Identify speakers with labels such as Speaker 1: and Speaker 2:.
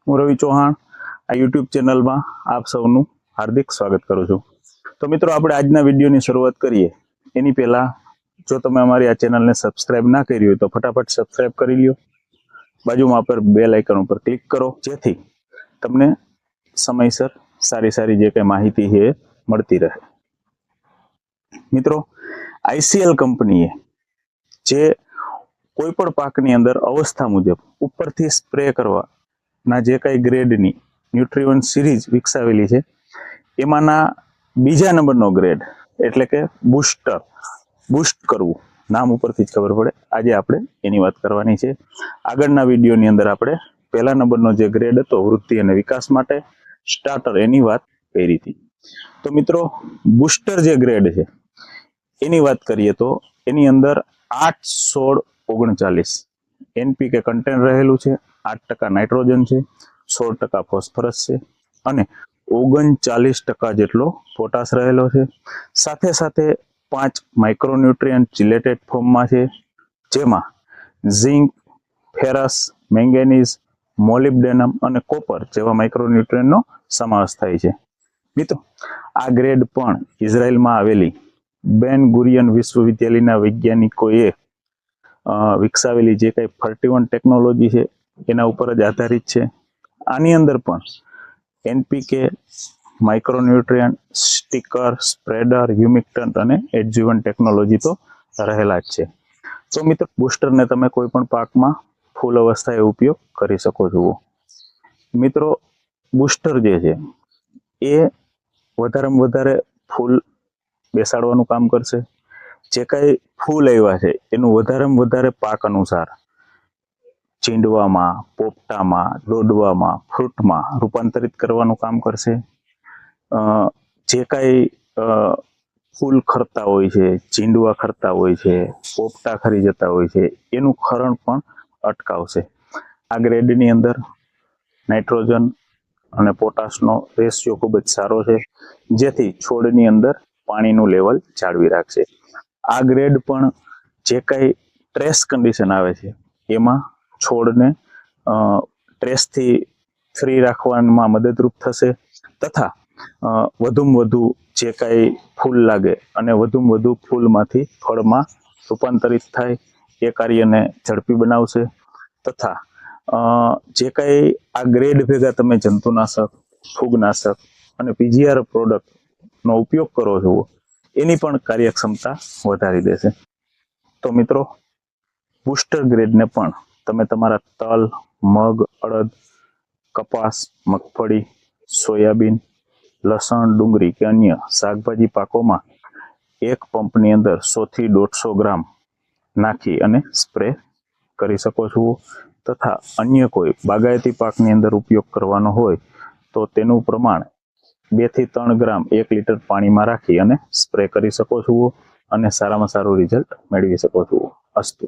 Speaker 1: હું રવિ ચૌહાણ આ યુટ્યુબ ચેનલમાં આપ સૌનું હાર્દિક સ્વાગત કરું છું। તો મિત્રો આપણે આજના વિડીયોની શરૂઆત કરીએ એની પહેલા જો તમે અમારી આ ચેનલને સબસ્ક્રાઇબ ના કરી હોય તો ફટાફટ સબસ્ક્રાઇબ કરી લ્યો। બાજુમાં પર બેલ આઇકન ઉપર ક્લિક કરો જેથી તમને સમયસર સારી જે કંઈ માહિતી છે એ મળતી રહે। મિત્રો આઈસીએલ કંપનીએ જે કોઈ પણ પાકની અંદર અવસ્થા મુજબ ઉપરથી સ્પ્રે કરવાના જે કઈ ગ્રેડની ન્યુટ્રીવન સિરીઝ વિકસાવેલી છે એમાંના બીજા નંબરનો ગ્રેડ એટલે કે બૂસ્ટ કરવું, નામ ઉપરથી જ ખબર પડે આજે આપણે એની વાત કરવાની છે। આગળના વિડીયોની અંદર આપણે પહેલા નંબરનો જે ગ્રેડ હતો વૃદ્ધિ અને વિકાસ માટે સ્ટાર્ટર એની વાત કરી હતી। તો મિત્રો બૂસ્ટર જે ગ્રેડ છે એની વાત કરીએ તો એની અંદર 8, 16, 39 એનપીકે કન્ટેન્ટ રહેલું છે, 8% નાઇટ્રોજન છે, 16% ફોસ્ફરસ છે અને 39% જેટલો પોટાશ રહેલો છે। સાથે સાથે 5 માઇક્રોન્યુટ્રિયન્ટ ચિલેટેડ ફોર્મમાં છે જેમાં ઝિંક, ફેરસ, મેંગેનીઝ, મોલિબ્ડેનમ અને કોપર જેવા માઇક્રોન્યુટ્રિયન્ટનો સમાવેશ થાય છે। મિત્રો આ ગ્રેડ પણ ઇઝરાયલમાં આવેલી બેન ગુરિયન વિશ્વવિદ્યાલયના વૈજ્ઞાનિકોએ વિકસાવેલી જે કંઈ 31 ટેકનોલોજી છે એના ઉપર જ આધારિત છે। આની અંદર પણ એનપીકે, માઇક્રોન્યુટ્રિયન્ટ, સ્ટીકર, સ્પ્રેડર, હ્યુમિક્ટન્ટ અને એડજ્યુવન્ટ ટેકનોલોજી તો રહેલા જ છે। તો મિત્રો બૂસ્ટરને તમે કોઈ પણ પાકમાં ફૂલ અવસ્થાએ ઉપયોગ કરી શકો છો। મિત્રો બૂસ્ટર જે છે એ વધારેમાં વધારે ફૂલ બેસાડવાનું કામ કરશે। જે કાંઈ ફૂલ આવ્યા છે એનું વધારેમાં વધારે પાક અનુસાર ચીંડવામાં, પોપટામાં, દોડવામાં, ફ્રૂટમાં રૂપાંતરિત કરવાનું કામ કરશે। જે કાંઈ ફૂલ ખરતા હોય છે, ચીંડવા ખરતા હોય છે, પોપટા ખરી જતા હોય છે એનું ખરણ પણ અટકાવશે। આ ગ્રેડની અંદર નાઇટ્રોજન અને પોટાશનો રેશિયો ખૂબ જ સારો છે જેથી છોડની અંદર પાણીનું લેવલ જાળવી રાખશે। આ ગ્રેડ પણ જે કાંઈ ટ્રેસ કન્ડિશન આવે છે એમાં છોડને ટ્રેસથી ફ્રી રાખવામાં મદદરૂપ થશે તથા વધુમાં વધુ જે કાંઈ ફૂલ લાગે અને વધુમાં વધુ ફૂલમાંથી ફળમાં રૂપાંતરિત થાય એ કાર્યને ઝડપી બનાવશે તથા જે કાંઈ આ ગ્રેડ ભેગા તમે જંતુનાશક, ફૂગનાશક અને પીજીઆર પ્રોડક્ટનો ઉપયોગ કરો છો એની પણ કાર્યક્ષમતા વધારી દેશે। તો મિત્રો બૂસ્ટર ગ્રેડને પણ તમે તમારા તલ, મગ, અડદ, કપાસ, મગફળી, સોયાબીન, લસણ, ડુંગળી કે અન્ય શાકભાજી પાકોમાં એક પંપની અંદર 100 થી 150 ગ્રામ નાખી અને સ્પ્રે કરી શકો છો તથા અન્ય કોઈ બાગાયતી પાકની અંદર ઉપયોગ કરવાનો હોય તો તેનું પ્રમાણ 2 થી 3 ગ્રામ 1 લીટર પાણીમાં રાખી અને સ્પ્રે કરી શકો છો અને સારામાં સારું રિઝલ્ટ મેળવી શકો છો। અસ્તુ।